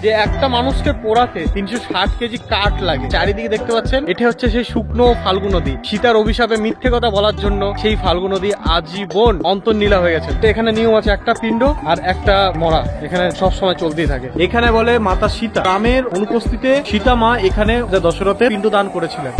যে একটা মানুষকে পোড়াতে 360 কেজি কাঠ লাগে। চারিদিকে দেখতে পাচ্ছেন, এটা হচ্ছে সেই শুকনো ফাল্গু নদী। সীতার অভিশাপে মিথ্যে কথা বলার জন্য সেই ফাল্গু নদী আজীবন অন্তর্নীলা হয়ে গেছে। তো এখানে নিয়ম আছে, একটা পিণ্ড আর একটা মরা এখানে সবসময় চলতেই থাকে। এখানে বলে মাতা সীতা রামের অনুপস্থিতিতে সীতা মা এখানে দশরথের পিণ্ড দান করেছিলেন।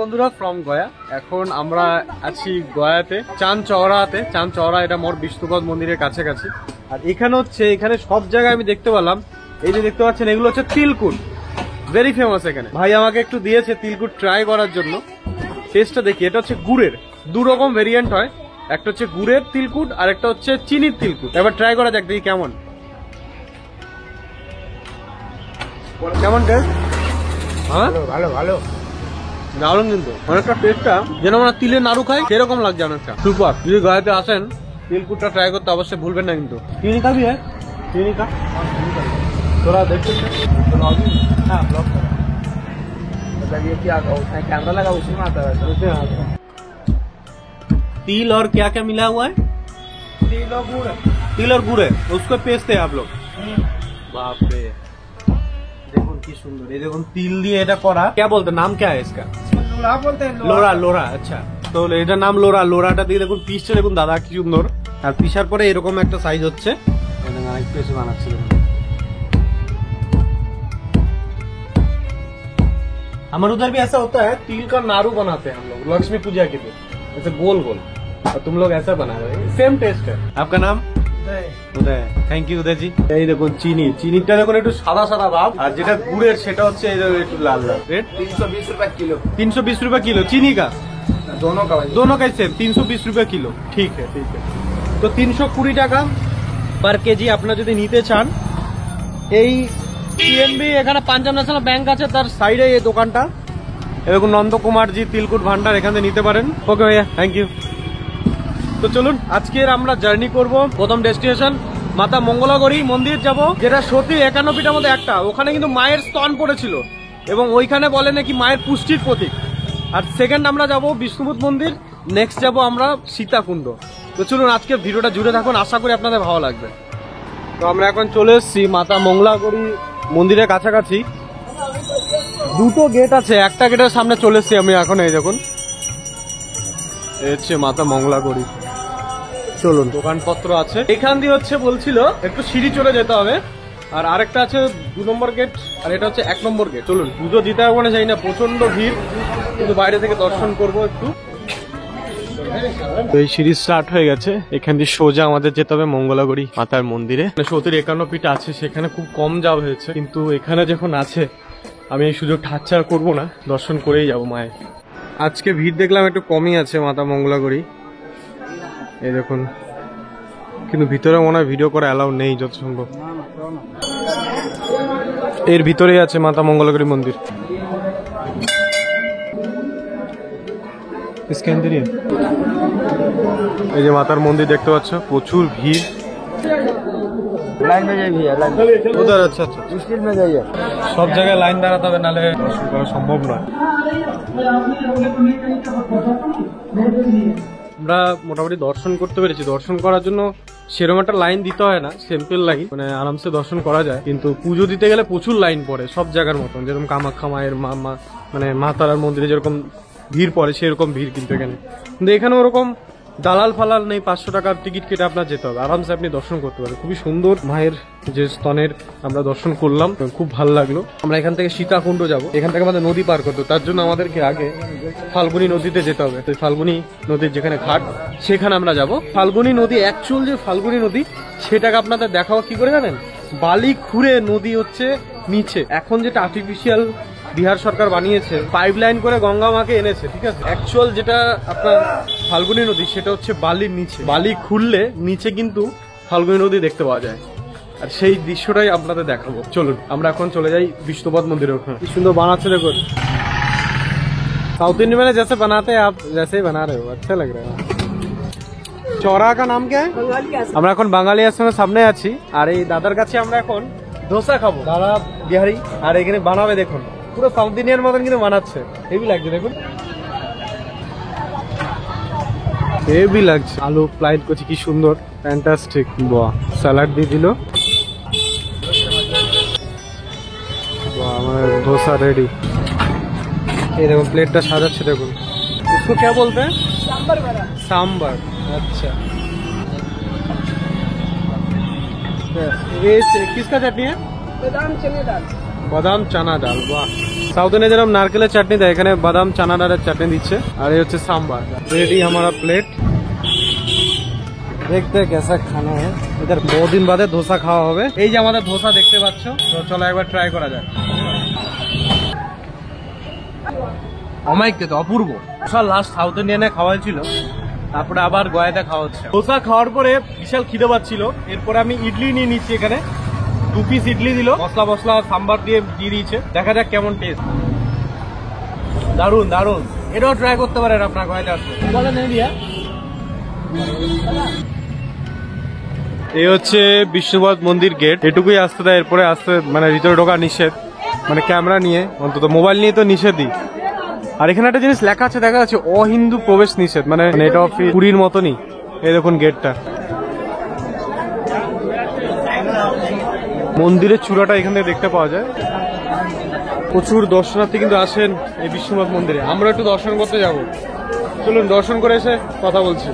বন্ধুরা, ফ্রম গয়া। এখন আমরা আছি গয়াতে চাঁদ চওড়াতে। চাঁদ চওড়া এটা মোর বিষ্ণুপদ মন্দিরের কাছাকাছি। আর এখানে হচ্ছে, এখানে সব জায়গায় আমি দেখতে পেলাম, এই যে দেখতে পাচ্ছেন এগুলো হচ্ছে তিলকুট, ভেরি ফেমাস। এখানে ভাই আমাকে একটু দিয়েছে তিলকুট ট্রাই করার জন্য। টেস্টটা দেখি। এটা হচ্ছে গুড়ের, দু রকম ভেরিয়েন্ট হয়, একটা হচ্ছে গুড়ের তিলকুট আর একটা হচ্ছে চিনির তিলকুট। এবার ট্রাই করা যাক, দেখি কেমন কেমন টেস্ট। হ্যাঁ ভালো ভালো দারুন, কিন্তু অনেকটা টেস্টটা যেন আমরা তিলের নাড়ু খাই সেরকম লাগছে অনেকটা। সুপার। যদি গয়াতে আসেন তিলকুটটা ট্রাই করতে অবশ্যই ভুলবেন না কিন্তু। চিনি খাবি? হ্যাঁ চিনি খা, তোরা দেখছিস হ্যাঁ ব্লগ कैमरा लगा उसी में आता है। तिल और क्या क्या मिला हुआ है? तिल और गुड़। तिल और गुड़ है, उसको पेस्ते हैं आप लोग। बाप रे, देखो কি সুন্দর। এই দেখুন তিল দিয়ে এটা করা। क्या बोलते हैं, नाम क्या है इसका? लोरा बोलते हैं। लोरा लोरा, अच्छा। তো এটার নাম লোরা। লোরাটা দিয়ে দেখুন পিসটা দেখুন দাদা কি সুন্দর। আর পিসার পরে এরকম একটা সাইজ হচ্ছে। একটু এসে বানাচ্ছিল। हमारे उधर भी ऐसा होता है, तिल का नारू बनाते हैं हम लोग लक्ष्मी पूजा के दिन, ऐसे गोल गोल। और तुम लोग ऐसा बना रहे हो, सेम टेस्ट है। आपका नाम? উদয়। থ্যাংক ইউ উদয় জি। এই দেখুন চিনি, চিনিটা দেখুন একটু সাদা সাদা ভাব, আর যেটা গুড়ের সেটা হচ্ছে একটু লাল লাল। রেট 320 रुपए किलो। 320 रुपए किलो चीनी का? दोनों का सेम 320 रुपए किलो। ঠিক है ঠিক है। তো 320 টাকা পার কেজি আপনারা যদি নিতে চান। এই পিএনবি এখানে পাঞ্জাব ন্যাশনাল ব্যাংক আছে, তার সাইডে এই দোকানটা। এরকম নন্দকুমার জি তিলকুট ভান্ডার, এখান থেকে নিতে পারেন। ওকে ভাইয়া, থ্যাংক ইউ। তো চলুন আজকের আমরা জার্নি করব। প্রথম ডেস্টিনেশন মাতা মঙ্গলাগৌরী মন্দির যাব, যেটা সতী 51 পীঠের মধ্যে একটা। ওখানে কিন্তু মায়ের স্তন পড়েছিল এবং ওইখানে বলে নাকি মায়ের পুষ্টির প্রতীক। আর সেকেন্ড আমরা যাব বিষ্ণুপদ মন্দির, নেক্সট যাব আমরা সীতাকুণ্ড। তো চলুন আজকে ভিডিওটা জুড়ে থাকুন, আশা করি আপনাদের ভালো লাগবে। তো আমরা এখন চলে এসেছি মাতা মঙ্গলাগৌরী মন্দিরের কাছাকাছি। দুটো গেট আছে, একটা গেটের সামনে চলে এসেছি আমি এখন। এই দেখুন এই হচ্ছে মাতা মঙ্গলাগৌরী। চলুন, দোকানপত্র আছে এখান দিয়ে হচ্ছে, বলছিল একটু সিঁড়ি চলে যেতে হবে। আর আরেকটা আছে 2 নম্বর গেট, আর এটা হচ্ছে 1 নম্বর গেট। চলুন, পুজো দিতে হবে না, যাই না, প্রচন্ড ভিড়, কিন্তু বাইরে থেকে দর্শন করবো একটু। এই সিঁড়ি স্টার্ট হয়ে গেছে, এখান দিয়ে সোজা আমাদের যেতে হবে মঙ্গলাগৌরী মাতার মন্দিরে। সতীর 51 পীঠ আছে, সেখানে খুব কম যাওয়া হয়েছে, কিন্তু এখানে যখন আছে আমি এই সুযোগটা হাতছাড়া করবো না, দর্শন করেই যাবো মায়ের। আজকে ভিড় দেখলাম একটু কমই আছে মাতা মঙ্গলাগৌরী। এই দেখুন, কিন্তু ভিতরে মনে হয় ভিডিও করা অ্যালাউ নেই যত সম্ভব। এর ভিতরেই আছে মাতা মঙ্গলাগৌরী মন্দির। এই যে মাতার মন্দির দেখতে পাচ্ছ, প্রচুর ভিড়। লাইন में जाइए भैया, लाइन उधर। अच्छा अच्छा, मुश्किल में जाइए। सब जगह लाइन दाঁড়াতে হবে, নালে দর্শন করা সম্ভব নয়। আমরা মোটামুটি দর্শন করতে পেরেছি। দর্শন করার জন্য সেরকম একটা লাইন দিতে হয় না, সিম্পল লাইন, মানে আরামসে দর্শন করা যায়। কিন্তু পুজো দিতে গেলে প্রচুর লাইন পড়ে সব জায়গার মতন, যেরকম কামাখ্যা মায়ের মানে মা তারার মন্দিরে যেরকম ভিড় পড়ে সেরকম ভিড় কিন্তু এখানে। কিন্তু এখানে ওরকম দালাল ফালাল নেই, 500 টাকার টিকিট কেটে আপনার যেতে হবে, আরামসে আপনি দর্শন করতে পারেন। খুবই সুন্দর মায়ের যে স্তনের আমরা দর্শন করলাম, খুব ভালো লাগলো। আমরা এখান থেকে সীতাকুণ্ড যাব, এখান থেকে আমাদের নদী পার করতে, তার জন্য আমাদেরকে আগে ফাল্গুনী নদীতে যেতে হবে। তো ফাল্গুনী নদীর যেখানে ঘাট, সেখানে আমরা যাব। ফাল্গুনী নদী, অ্যাকচুয়াল যে ফাল্গুনী নদী সেটাকে আপনাদের দেখাবো কি করে জানেন? বালি খুঁড়ে নদী হচ্ছে নিচে, এখন যেটা আর্টিফিশিয়াল বিহার সরকার বানিয়েছে, পাইপলাইন করে গঙ্গা মাকে এনেছে, ঠিক আছে। অ্যাকচুয়াল যেটা আপনার ফাল্গুনী নদী সেটা হচ্ছে বালির নিচে, বালি খুললে নিচে কিন্তু ফাল্গুনী নদী দেখতে পাওয়া যায়। আর সেই দৃশ্যটাই আপনাদের দেখাবো। চলুন আমরা এখন চলে যাই বিষ্ণুপদ মন্দিরে। ওখানে কি সুন্দর বানাচ্ছে দেখুন। साउथ इंडियन में जैसे बनाते हैं आप वैसे ही बना रहे हो, अच्छा लग रहा है। चौराहा का नाम क्या है? আমরা এখন বাঙালি আশ্রমের সামনে আছি, আর এই দাদার কাছে আমরা এখন ধোসা খাবো। দাদা বিহারি, আর এখানে বানাবে দেখুন, পুরো সাউথ ইন্ডিয়ান মতন কিন্তু বানাচ্ছে, হেভি লাগছে দেখুন। হেভি লাগছে। আলু ফ্লাইট করছে কি সুন্দর, ফ্যান্টাস্টিক। বাহ, স্যালাড দিয়ে দিল। বাহ, আমার ধোসা রেডি। এই দেখুন প্লেটটা সাজাচ্ছে, দেখুন। इसको क्या बोलते हैं? सांबर बड़ा। सांबर, अच्छा। ये किसका चटनी है? बादाम चना दाल। বাদাম চানা ডাল। বাহ, সাউথ ইন্ডিয়া যেরকম নারকেলের চাটনি দেয়, এখানে বাদাম চানা ডালের চাটনি দিচ্ছে। আর এই হচ্ছে সাম্বার। রেডি हमारा প্লেট। দেখতে हैं कैसा खाना है। इधर बहुत दिन बाद ধোসা খাওয়া হবে। এই যে আমাদের ধোসা দেখতে পাচ্ছ, তো চলো একবার ট্রাই করা যাক। অমাইক তো অপূর্ব। ধোসা লাস্ট সাউথ ইন্ডিয়ানে খাওয়া ছিল, তারপরে আবার গয়াতে খাওয়া হচ্ছে। ধোসা খাওয়ার পরে বিশাল খিদে পাচ্ছিল, এরপরে আমি ইডলি নিয়ে নিচ্ছি। এখানে 2 পিস ইডলি দিল, মশলা সাম্বার দিয়ে দিয়েছে। দেখা যাক কেমন টেস্ট। দারুন দারুন, এটাও ট্রাই করতে পারেন আপনার গয়াতে আসলে। এই হচ্ছে বিষ্ণুপদ মন্দির গেট। এটুকুই আসতে দেয়, এরপরে আসতে মানে ভিতরে ঢোকা নিষেধ। মানে ক্যামেরা নিয়ে, অন্তত মোবাইল নিয়ে তো নিষেধই। আর এখানে একটা জিনিস লেখা আছে, দেখা যাচ্ছে অহিন্দু প্রবেশ নিষেধ। মানে এটা পুরীর মতনই। এই দেখুন গেটটা। মন্দিরের চূড়াটা এখান থেকে দেখতে পাওয়া যায়। প্রচুর দর্শনার্থী কিন্তু আসেন এই বিষ্ণুপদ মন্দিরে। আমরা একটু দর্শন করতে যাব, চলুন দর্শন করে এসে কথা বলছি।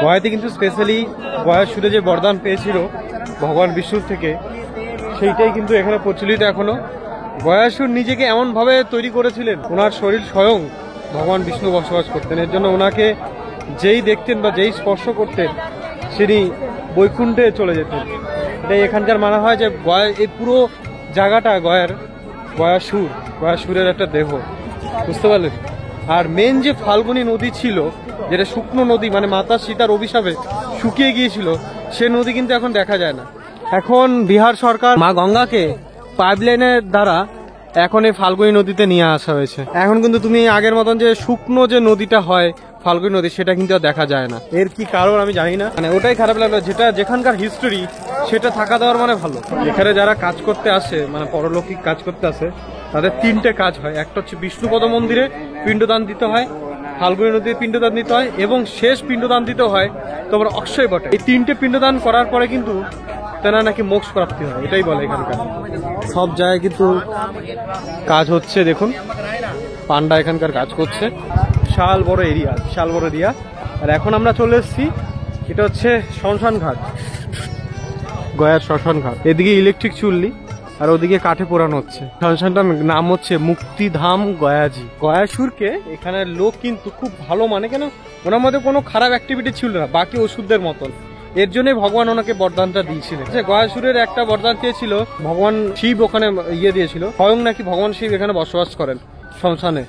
গয়াতে কিন্তু স্পেশালি গয়ার সুরে যে বরদান পেয়েছিল ভগবান বিষ্ণুর থেকে, সেইটাই কিন্তু এখানে প্রচলিত এখনো। গয়াসুর নিজেকে এমন ভাবে তৈরি করেছিলেন, ওনার শরীর স্বয়ং ভগবান বিষ্ণু বসবাস করতেন। এর জন্য ওনাকে যেই দেখতেন বা যেই স্পর্শ করতেন, তিনি বৈকুণ্ঠে চলে যেতেন। এটাই এখানকার মানা হয় যে গয়া, এই পুরো জায়গাটা গয়াসুরের একটা দেহ, বুঝতে পারলেন। আর মেন যে ফাল্গুনী নদী ছিল, যেটা শুকনো নদী, মানে মাতা সীতার অভিশাপে শুকিয়ে গিয়েছিল, সে নদী কিন্তু এখন দেখা যায় না। এখন বিহার সরকার মা গঙ্গাকে পাইপলাইনের দ্বারা এখন এই ফাল্গুনী নদীতে নিয়ে আসা হয়েছে। এখন কিন্তু তুমি আগের মতন যে শুকনো যে নদীটা হয় ফাল্গুনী নদী, সেটা কিন্তু আর দেখা যায় না। এর কি কারণ আমি জানি না, মানে ওটাই খারাপ লাগলো। যেটা যেখানকার হিস্টোরি সেটা থাকা দেওয়ার মানে ভালো। এখানে যারা কাজ করতে আসে, মানে পরলৌকিক কাজ করতে আসে, তাদের 3টে কাজ হয়। একটা হচ্ছে বিষ্ণুপদ মন্দিরে পিণ্ডদান দিতে হয়, ফাল্গুনী নদীতে পিণ্ডদান দিতে হয়, এবং শেষ পিণ্ডদান দিতে হয় তোমার অক্ষয় বটে। এই 3টে পিণ্ডদান করার পরে কিন্তু তেনা নাকি মোক্ষ প্রাপ্তি হয়, এটাই বলে এখানকার। সব জায়গায় কিন্তু কাজ হচ্ছে, দেখুন পান্ডা এখানকার কাজ করছে। বিশাল বড় এরিয়া, বিশাল বড় এরিয়া। আর এখন আমরা চলে এসেছি, এটা হচ্ছে শ্মশান ঘাট, গয়ার শ্মশান ঘাট। এদিকে ইলেকট্রিক চুল্লি, আর ওদিকে কাঠে পোড়ানো হচ্ছে। শ্মশানটার নাম হচ্ছে মুক্তিধাম গয়াজি। গয়াসুরকে এখানের লোক কিন্তু খুব ভালো মানে, কেন ওনার মধ্যে কোনো খারাপ অ্যাক্টিভিটি ছিল না, বাকি ওষুধদের মতন। এর জন্যই ভগবান ওনাকে বরদানটা দিয়েছিলেন। গয়াসুরের একটা বরদান চেয়েছিল, ভগবান শিব ওখানে দিয়েছিল। স্বয়ং নাকি ভগবান শিব এখানে বসবাস করেন শ্মশানে।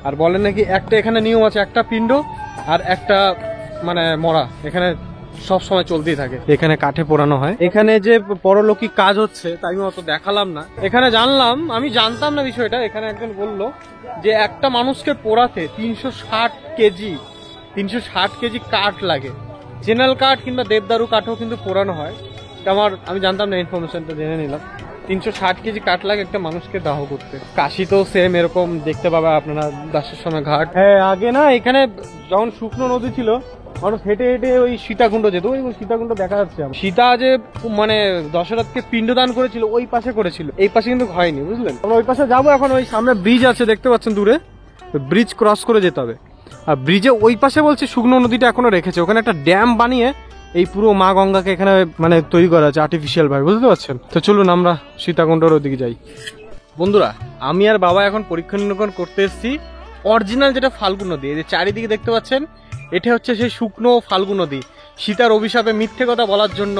আর বলেন নাকি একটা এখানে নিয়ম আছে, একটা পিণ্ড আর একটা মানে মরা এখানে সব সময় চলতেই থাকে। এখানে কাঠে পোড়ানো হয়। এখানে যে পরলৌকিক কাজ হচ্ছে তাই আমি অত দেখালাম না। এখানে জানলাম, আমি জানতাম না বিষয়টা। এখানে একজন বললো যে একটা মানুষকে পোড়াতে 360 কেজি কাঠ লাগে। জেনারেল কাঠ কিংবা দেবদারু কাঠও কিন্তু পোড়ানো হয়। আমি জানতাম না, ইনফরমেশনটা জেনে নিলাম। 360 কেজি কাঠ লাগে একটা মানুষকে দাহ করতে। কাশিতেও সেম এরকম দেখতে পাবে আপনারা, দাসের সময় ঘাট। হ্যাঁ, আগে না এখানে যখন শুকনো নদী ছিল, মানুষ হেঁটে হেঁটে ওই সীতাকুণ্ড যেত। ওই সীতাকুণ্ড দেখা যাচ্ছে। সীতা যে মানে দশরথকে পিণ্ডদান করেছিল, ওই পাশে করেছিল, এই পাশে কিন্তু হয়নি, বুঝলেন। আমরা ওই পাশে যাবো। এখন ওই সামনে ব্রিজ আছে, দেখতে পাচ্ছেন দূরে, ব্রিজ ক্রস করে যেতে হবে। আর ব্রিজে ওই পাশে বলছে শুকনো নদীটা এখনো রেখেছে, ওখানে একটা ড্যাম বানিয়ে এই পুরো মা গঙ্গাকে এখানে মানে তৈরি করা আছে আর্টিফিশিয়াল ভাবে, বুঝতে পারছেন। তো চলুন আমরা সীতাকুণ্ডর ওদিকে যাই। বন্ধুরা, আমি আর বাবা এখন পরীক্ষা নিরীক্ষণ করতে এসেছি অরিজিনাল যেটা ফাল্গু নদী। এই যে চারিদিকে দেখতে পাচ্ছেন, এটা হচ্ছে সেই শুকনো ফাল্গু নদী। সীতার অভিশাপে মিথ্যে কথা বলার জন্য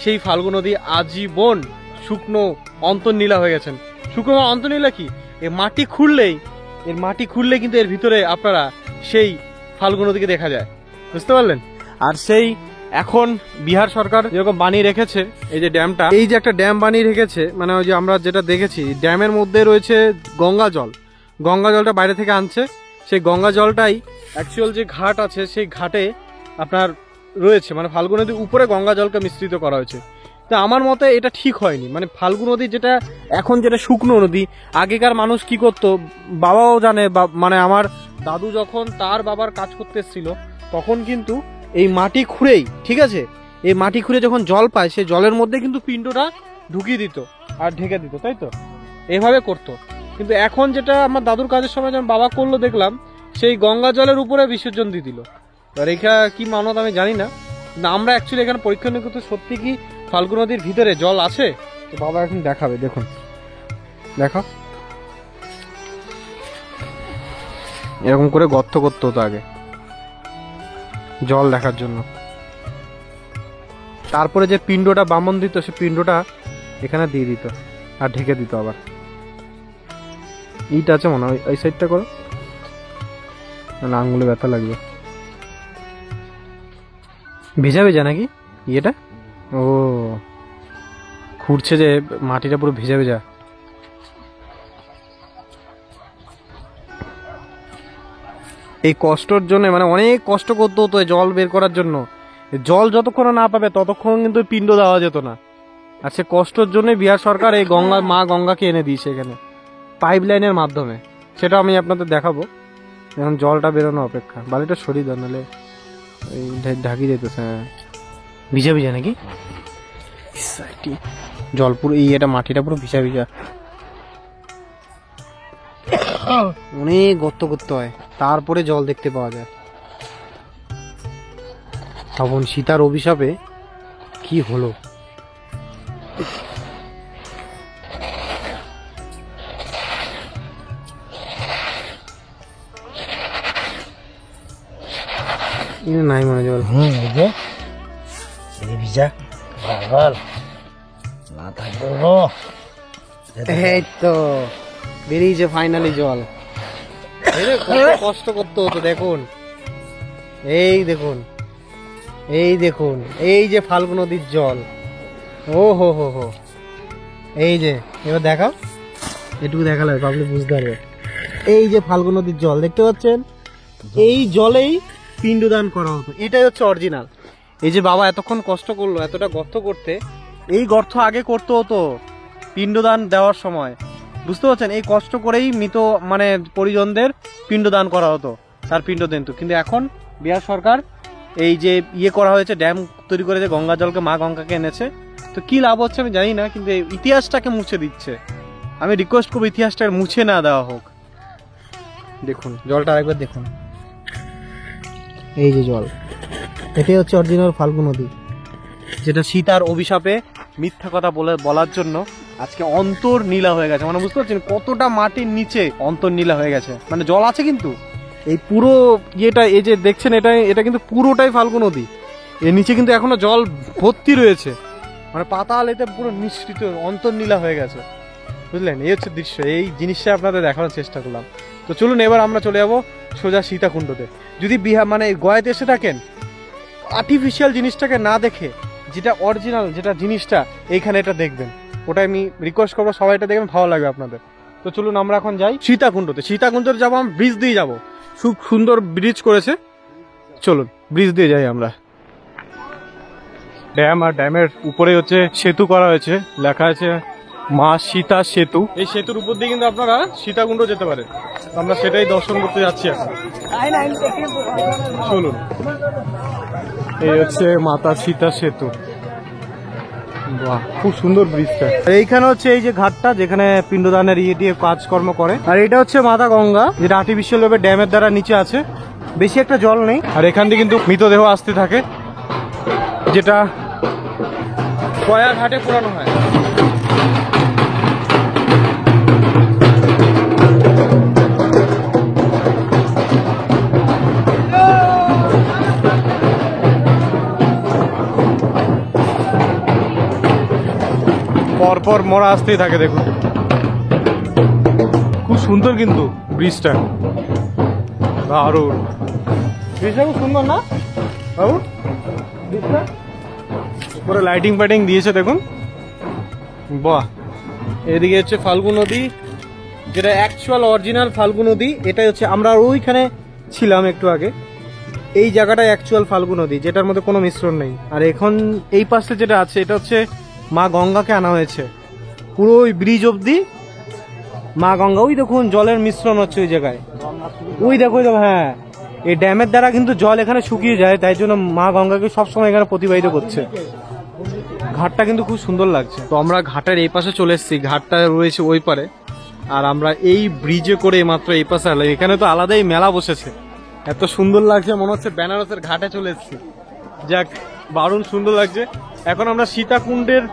সেই ফাল্গু নদী আজীবন শুকনো অন্তর্নীলা হয়ে গেছেন। শুকনো অন্তর্নীলা কি, এর মাটি খুললেই কিন্তু এর ভিতরে আপনারা সেই ফাল্গু নদীকে দেখা যায়, বুঝতে পারলেন। আর সেই এখন বিহার সরকার যেরকম বানিয়ে রেখেছে, এই যে ড্যামটা, এই যে একটা ড্যাম বানিয়ে রেখেছে, মানে ওই যে আমরা যেটা দেখেছি, ড্যামের মধ্যে রয়েছে গঙ্গা জল। গঙ্গা জলটা বাইরে থেকে আনছে। সেই গঙ্গা জলটাই অ্যাকচুয়াল যে ঘাট আছে, সেই ঘাটে আপনার রয়েছে, মানে ফাল্গু নদীর উপরে গঙ্গা জলকে মিশ্রিত করা হয়েছে। তো আমার মতে এটা ঠিক হয়নি। মানে ফাল্গু নদী যেটা এখন যেটা শুকনো নদী, আগেকার মানুষ কি করতো বাবাও জানে, মানে আমার দাদু যখন তার বাবার কাজ করতে এসেছিল তখন কিন্তু এই মাটি খুঁড়েই, ঠিক আছে, এই মাটি খুঁড়ে যখন জল পায় সেই জলের মধ্যে কিন্তু পিণ্ডটা ঢুকিয়ে দিত আর ঢেকে দিত, তাই তো এভাবে করতো। কিন্তু এখন যেটা আমার দাদুর কাজের সময় যখন বাবা করলো দেখলাম, সেই গঙ্গা জলের উপরে বিসর্জন দিয়ে দিল। আর এখানে কি মানত আমি জানি না, কিন্তু আমরা অ্যাকচুয়ালি এখানে পরীক্ষা নিয়ে করতে সত্যি কি ফাল্গু নদীর ভিতরে জল আছে, তো বাবা এখন দেখাবে। দেখুন, দেখো এরকম করে গর্ত করতে হতো আগে জল দেখার জন্য। তারপরে যে পিণ্ডটা বামন দিত সে পিণ্ডটা এখানে দিয়ে দিত আর ঢেকে দিত। আবার ইট আছে মনে হয়, ওই সাইডটা করো, আঙুলে ব্যথা লাগবে। ভেজা ভেজা নাকি ইয়েটা? ও খুঁড়ছে যে মাটিটা পুরো ভেজা ভেজা। এই কষ্টর জন্য মানে অনেক কষ্ট করতে হতো জল বের করার জন্য। জল যতক্ষণ না পাবে ততক্ষণ কিন্তু পিণ্ড দেওয়া যেত না। আর সে কষ্টের জন্য বিহার সরকার এই মা গঙ্গাকে এনে দিয়েছে এখানে পাইপ লাইনের মাধ্যমে। সেটা আমি আপনাদের দেখাবো। এখন জলটা বেরোনো অপেক্ষা। বালিটা সরিয়ে দেন, নাহলে ঢাকি যেতেছে। ভিজা ভিজা নাকি জল পুরো, এই এটা মাটিটা পুরো ভিজা ভিজা। অনেক গর্ত করতে হয় তারপরে জল দেখতে পাওয়া যায়। তখন সীতার অভিশাপে কি হলো। নাই মনে জল ভিজা না থাকবে। এই তো বেরিয়েছে ফাইনালি জল। কষ্ট করতে হতো। দেখুন, এই দেখুন, এই দেখুন, এই যে ফাল্গু নদীর জল। ও হো হো হো, এই যে এবার দেখাও, এটুকু দেখালে পাবলিক বুঝতে পারবে। এই যে ফাল্গু নদীর জল দেখতে পাচ্ছেন, এই জলেই পিণ্ডদান করা হতো। এটাই হচ্ছে অরিজিনাল। এই যে বাবা এতক্ষণ কষ্ট করলো এতটা গর্ত করতে, এই গর্ত আগে করতে হতো পিণ্ডদান দেওয়ার সময়, বুঝতে পারছেন? এই কষ্ট করেই মৃত মানে পরিজনদের পিণ্ডদান করা হতো, তার পিণ্ড দিত। কিন্তু এখন বিহার সরকার এই যে ইয়ে করা হয়েছে, ড্যাম তৈরি করেছে, গঙ্গা জলকে মা গঙ্গাকে এনেছে, তো কি লাভ হচ্ছে আমি জানি না, কিন্তু এই ইতিহাসটাকে মুছে দিচ্ছে। আমি রিকোয়েস্ট করবো ইতিহাসটা মুছে না দেওয়া হোক। দেখুন জলটা আরেকবার দেখুন, এই যে জল, এটাই হচ্ছে অরিজিনাল ফাল্গু নদী, যেটা সীতার অভিশাপে মিথ্যা কথা বলার জন্য আজকে অন্তর নীলা হয়ে গেছে। মানে বুঝতে পারছেন কতটা মাটির নিচে অন্তর নীলা হয়ে গেছে। মানে জল আছে কিন্তু এই পুরো ইয়েটা, এই যে দেখছেন এটা কিন্তু পুরোটাই ফাল্গু নদী। এর নিচে কিন্তু এখনো জল ভর্তি রয়েছে, মানে পাতাল এতে পুরো মিশ্রিত অন্তর নীলা হয়ে গেছে, বুঝলেন? এই হচ্ছে দৃশ্য। এই জিনিসটা আপনাদের দেখানোর চেষ্টা করলাম। তো চলুন এবার আমরা চলে যাবো সোজা সীতাকুণ্ডতে। যদি বিহার মানে গোয়াতে এসে থাকেন, আর্টিফিশিয়াল জিনিসটাকে না দেখে যেটা অরিজিনাল যেটা জিনিসটা এইখানে এটা দেখবেন, ওটাই আমি রিকোয়েস্ট করবো সবাই এটা দেখবেন, ভালো লাগবে আপনাদের। তো চলুন আমরা এখন যাই সীতাকুণ্ডতে। সীতাকুণ্ডতে যাবো, আমরা ব্রিজ দিয়ে যাবো, খুব সুন্দর ব্রিজ করেছে। চলুন ব্রিজ দিয়ে যাই আমরা। ড্যাম, আর ড্যামের উপরে হচ্ছে সেতু করা হয়েছে, লেখা আছে মা সীতা সেতু। এই সেতুর উপর দিয়ে কিন্তু আপনারা সীতাকুণ্ড যেতে পারেন। আমরা সেটাই দর্শন করতে যাচ্ছি এখন। চলুন, এই হচ্ছে মাতা সীতা সেতু। বাহ, খুব সুন্দর ব্রিজটা। এইখানে হচ্ছে এই যে ঘাটটা যেখানে পিণ্ডদানের ইয়ে দিয়ে কাজকর্ম করে। আর এটা হচ্ছে মাতা গঙ্গা, যেটা আর্টিফিশিয়াল ভাবে ড্যামের দ্বারা নিচে আছে, বেশি একটা জল নেই। আর এখান থেকে কিন্তু মৃতদেহ আসতে থাকে, যেটা কয়া ঘাটে পোড়ানো হয়। পরপর মরা আসতেই থাকে। দেখুন খুব সুন্দর কিন্তু ব্রিজটা, দারুণ ব্রিজটা, খুব সুন্দর না বাবু? ব্রিজটা পুরো লাইটিং ফাইটিং দিয়েছে দেখুন, বাহ। এদিকে হচ্ছে ফাল্গু নদী, যেটা অ্যাকচুয়াল অরিজিনাল ফাল্গু নদী। এটাই হচ্ছে, আমরা ওইখানে ছিলাম একটু আগে, এই জায়গাটাই অ্যাকচুয়াল ফাল্গু নদী, যেটার মধ্যে কোনো মিশ্রণ নেই। আর এখন এই পাশে যেটা আছে এটা হচ্ছে মা গঙ্গাকে আনা হয়েছে পুরো ওই ব্রিজ অব্দি। মা গঙ্গা ওই দেখুন জলের মিশ্রণ হচ্ছে ওই জায়গায়, ওই দেখো হ্যাঁ এই ড্যামের দ্বারা কিন্তু জল এখানে শুকিয়ে যায়, তাই জন্য মা গঙ্গাকে সবসময় এখানে প্রতিবাহিত করছে। ঘাটটা কিন্তু খুব সুন্দর লাগছে। তো আমরা ঘাটের এই পাশে চলে এসেছি, ঘাটটা রয়েছে ওই পারে, আর আমরা এই ব্রিজে করে মাত্র এই পাশে এলাম। এখানে তো আলাদাই মেলা বসেছে, এত সুন্দর লাগছে মনে হচ্ছে বেনারসের ঘাটে চলে এসেছি। যাক দারুণ সুন্দর লাগছে। এখন আমরা সীতাকুণ্ডের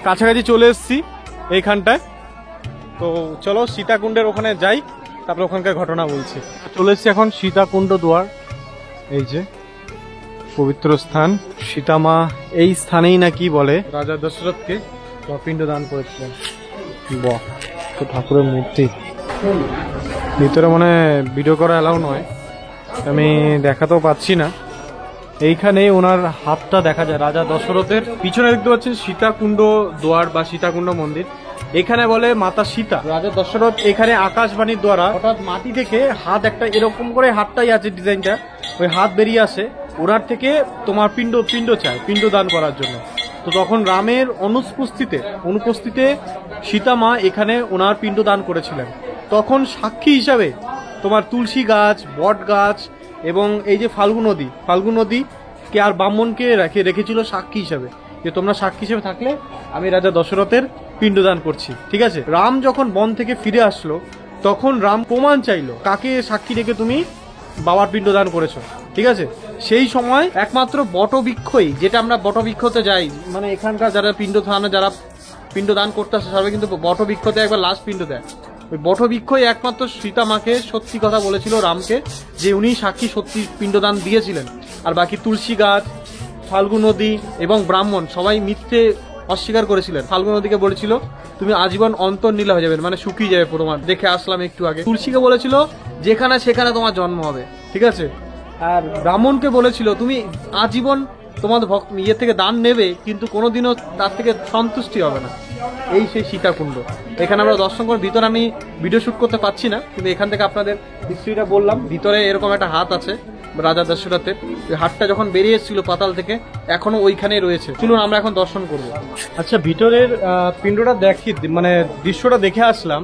কাছাকাছি চলে এসেছি এইখানটায়। তো চলো সীতাকুণ্ডের ওখানে যাই, তারপরে ওখানকার ঘটনা বলছি। চলে এসেছি এখন সীতাকুণ্ড দুয়ার, এই যে পবিত্র স্থান। সীতামা এই স্থানেই নাকি বলে রাজা দশরথকে পিণ্ড দান করেছিলেন। বাহ, তো ঠাকুরের মূর্তি ভিতরে মনে ভিডিও করা এলাও নয়, আমি দেখাতেও পাচ্ছি না। এইখানে ওনার হাতটা দেখা যায় রাজা দশরথের। পিছনে দেখতে পাচ্ছেন সীতাকুণ্ড দুয়ার বা সীতাকুণ্ড মন্দির। এখানে বলে মাতা সীতা। রাজা দশরথ এখানে আকাশবাণীর দ্বারা হঠাৎ মাটি থেকে হাত একটা এরকম করে হাতটাই আছে ডিজাইনটা, ওই হাত বেরিয়ে আসে, ওনার থেকে তোমার পিণ্ড চায়, পিণ্ড দান করার জন্য। তো তখন রামের অনুপস্থিতিতে সীতা মা এখানে ওনার পিণ্ড দান করেছিলেন। তখন সাক্ষী হিসাবে তোমার তুলসী গাছ, বট গাছ এবং এই যে ফাল্গু নদী কে আর ব্রাহ্মণকে রেখেছিল সাক্ষী হিসাবে, যে তোমরা সাক্ষী হিসেবে থাকলে আমি রাজা দশরথের পিণ্ডদান করছি। ঠিক আছে, রাম যখন বন থেকে ফিরে আসলো তখন রাম প্রমাণ চাইলো কাকে সাক্ষী রেখে তুমি বাবার পিণ্ডদান করেছো। ঠিক আছে, সেই সময় একমাত্র বটবৃক্ষই, যেটা আমরা বটবৃক্ষতে যাই, মানে এখানকার যারা পিণ্ডদান করতে আসে সবাই কিন্তু বটবৃক্ষতে একবার লাস্ট পিণ্ড দেয়। ওই বটবৃক্ষই একমাত্র সীতা মাকে সত্যি কথা বলেছিল রামকে, যে উনি সাক্ষী সত্যি পিণ্ডদান দিয়েছিলেন। আর বাকি তুলসী গাছ, ফাল্গু নদী এবং ব্রাহ্মণ সবাই মিথ্যে অস্বীকার করেছিলেন। ফাল্গু নদীকে বলেছিল তুমি আজীবন অন্তর্নীলা হয়ে যাবে, মানে শুকিয়ে যাবে পুরো। দেখে আসলাম একটু আগে। তুলসীকে বলেছিল যেখানে সেখানে তোমার জন্ম হবে। ঠিক আছে, আর ব্রাহ্মণকে বলেছিল তুমি আজীবন তোমাদের ইয়ে থেকে দান নেবে, কিন্তু কোনোদিনও তার থেকে সন্তুষ্টি হবে না। এই সেই সীতাকুণ্ড, এখানে আমরা দর্শন করে। ভিতরে আমি ভিডিও শুট করতে পারছি না, কিন্তু এখান থেকে আপনাদের হিস্ট্রিটা বললাম। ভিতরে এরকম একটা হাত আছে রাজা দশরথের, ওই হাতটা যখন বেরিয়ে এসেছিল পাতাল থেকে এখনো ওইখানেই রয়েছে। চলুন আমরা এখন দর্শন করব। আচ্ছা, ভিতরের পিণ্ডটা দেখি, মানে দৃশ্যটা দেখে আসলাম।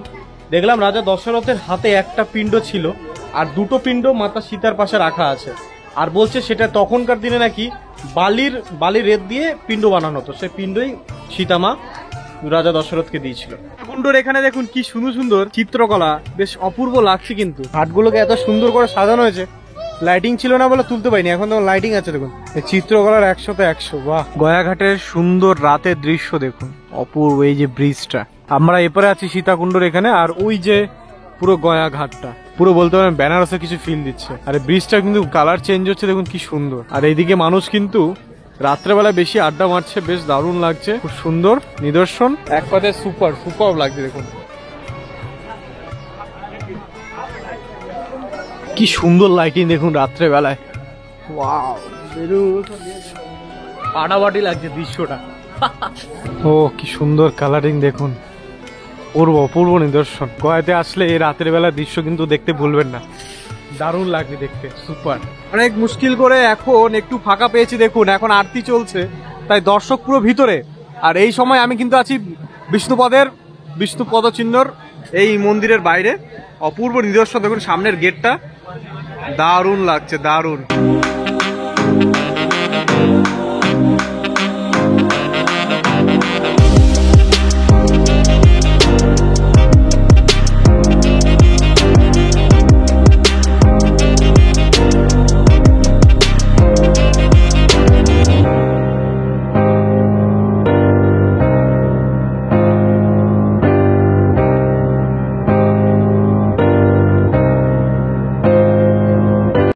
দেখলাম রাজা দশরথের হাতে একটা পিণ্ড ছিল, আর দুটো পিণ্ড মাতা সীতার পাশে রাখা আছে। আর বলছে সেটা তখনকার দিনে নাকি বালির রেত দিয়ে পিণ্ড বানানো হতো, সেই পিণ্ডই সীতামা রাজা দশরথকে দিয়েছিল। কুণ্ডর এখানে দেখুন কি সুন্দর সুন্দর চিত্রকলা, বেশ অপূর্ব লাগছে। কিন্তু ঘাটগুলোকে এত সুন্দর করে সাজানো হয়েছে। লাইটিং ছিল না বলে তুলতে পারিনি, এখন তো লাইটিং আছে। দেখুন এই চিত্রকলার 100তে 100। বাহ, গয়াঘাটের সুন্দর রাতের দৃশ্য দেখুন, অপূর্ব। এই যে ব্রিজটা, আমরা এপারে আছি সীতাকুণ্ডর এখানে, আর ওই যে পুরো গয়া ঘাটটা পুরো বলতে পারেন বেনারসের কিছু ফিল দিচ্ছে। আর এই ব্রিজটা কিন্তু কালার চেঞ্জ হচ্ছে, দেখুন কি সুন্দর। আর এইদিকে মানুষ কিন্তু রাত্রেবেলা বেশি আড্ডা মারছে, বেশ দারুণ লাগছে, খুব সুন্দর নিদর্শন। এক কথায় সুপার লাগছে। দেখুন কি সুন্দর লাইটিং, দেখুন রাত্রেবেলায়। ওয়াও, ফাটাফাটি লাগছে দৃশ্যটা। ও কি সুন্দর কালারিং, দেখুন অপূর্ব নিদর্শন। গয়াতে আসলে এই রাতের বেলা দৃশ্য কিন্তু দেখতে ভুলবেন না, দারুণ লাগবে দেখতে, সুপার। অনেক মুশকিল করে এখন একটু ফাঁকা পেয়েছি। দেখুন এখন আরতি চলছে, তাই দর্শক পুরো ভিতরে। আর এই সময় আমি কিন্তু আছি বিষ্ণু পদচিহ্নর এই মন্দিরের বাইরে। অপূর্ব নিদর্শন দেখুন, সামনের গেটটা দারুণ লাগছে, দারুণ।